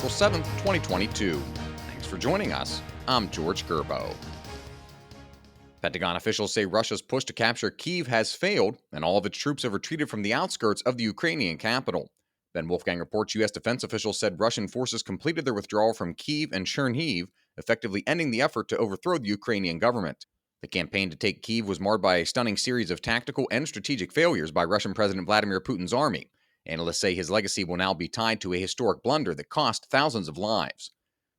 April 7th, 2022. Thanks for joining us. I'm George Gerbo. Pentagon officials say Russia's push to capture Kyiv has failed, and all of its troops have retreated from the outskirts of the Ukrainian capital. Ben Wolfgang reports U.S. defense officials said Russian forces completed their withdrawal from Kyiv and Chernihiv, effectively ending the effort to overthrow the Ukrainian government. The campaign to take Kyiv was marred by a stunning series of tactical and strategic failures by Russian President Vladimir Putin's army. Analysts say his legacy will now be tied to a historic blunder that cost thousands of lives.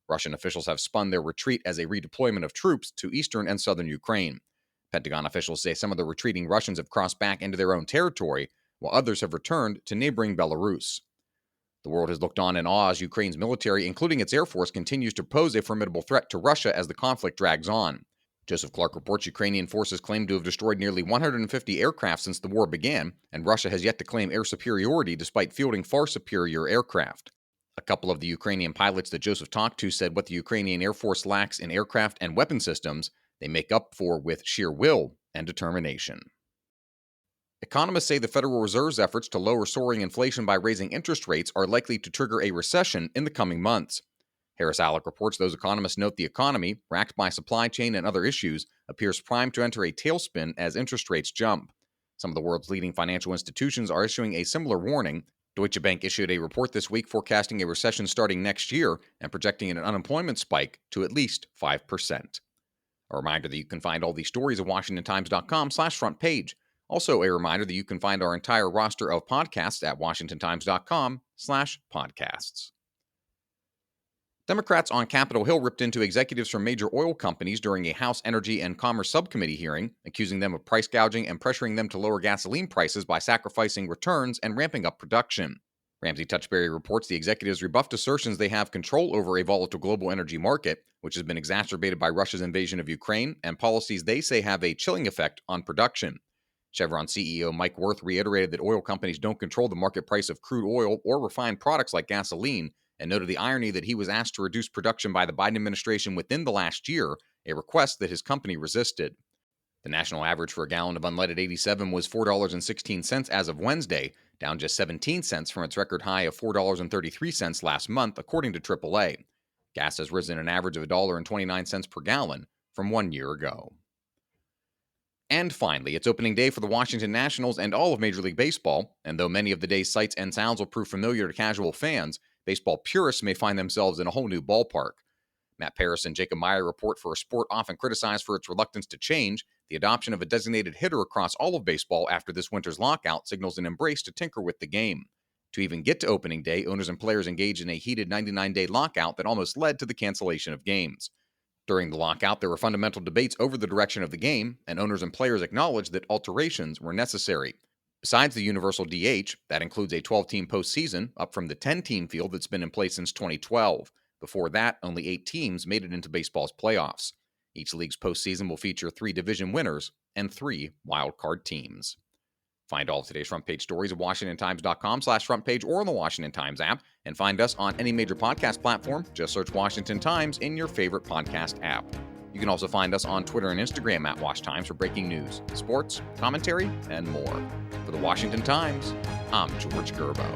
Russian officials have spun their retreat as a redeployment of troops to eastern and southern Ukraine. Pentagon officials say some of the retreating Russians have crossed back into their own territory, while others have returned to neighboring Belarus. The world has looked on in awe as Ukraine's military, including its air force, continues to pose a formidable threat to Russia as the conflict drags on. Joseph Clark reports Ukrainian forces claim to have destroyed nearly 150 aircraft since the war began, and Russia has yet to claim air superiority despite fielding far superior aircraft. A couple of the Ukrainian pilots that Joseph talked to said what the Ukrainian Air Force lacks in aircraft and weapon systems, they make up for with sheer will and determination. Economists say the Federal Reserve's efforts to lower soaring inflation by raising interest rates are likely to trigger a recession in the coming months. Harris Alec reports those economists note the economy, racked by supply chain and other issues, appears primed to enter a tailspin as interest rates jump. Some of the world's leading financial institutions are issuing a similar warning. Deutsche Bank issued a report this week forecasting a recession starting next year and projecting an unemployment spike to at least 5%. A reminder that you can find all these stories at WashingtonTimes.com/front page. Also, a reminder that you can find our entire roster of podcasts at WashingtonTimes.com/podcasts. Democrats on Capitol Hill ripped into executives from major oil companies during a House Energy and Commerce Subcommittee hearing, accusing them of price gouging and pressuring them to lower gasoline prices by sacrificing returns and ramping up production. Ramsey Touchberry reports the executives rebuffed assertions they have control over a volatile global energy market, which has been exacerbated by Russia's invasion of Ukraine and policies they say have a chilling effect on production. Chevron CEO Mike Wirth reiterated that oil companies don't control the market price of crude oil or refined products like gasoline, and noted the irony that he was asked to reduce production by the Biden administration within the last year, a request that his company resisted. The national average for a gallon of unleaded 87 was $4.16 as of Wednesday, down just 17 cents from its record high of $4.33 last month, according to AAA. Gas has risen an average of $1.29 per gallon from 1 year ago. And finally, it's opening day for the Washington Nationals and all of Major League Baseball, and though many of the day's sights and sounds will prove familiar to casual fans, baseball purists may find themselves in a whole new ballpark. Matt Paris and Jacob Meyer report for a sport often criticized for its reluctance to change. The adoption of a designated hitter across all of baseball after this winter's lockout signals an embrace to tinker with the game. To even get to opening day, owners and players engaged in a heated 99-day lockout that almost led to the cancellation of games. During the lockout, there were fundamental debates over the direction of the game, and owners and players acknowledged that alterations were necessary. Besides the universal DH, that includes a 12-team postseason, up from the 10-team field that's been in place since 2012. Before that, only 8 teams made it into baseball's playoffs. Each league's postseason will feature 3 division winners and 3 wildcard teams. Find all of today's front page stories at WashingtonTimes.com/front page or on the Washington Times app, and find us on any major podcast platform. Just search Washington Times in your favorite podcast app. You can also find us on Twitter and Instagram at Wash Times for breaking news, sports, commentary, and more. For the Washington Times, I'm George Gerbo.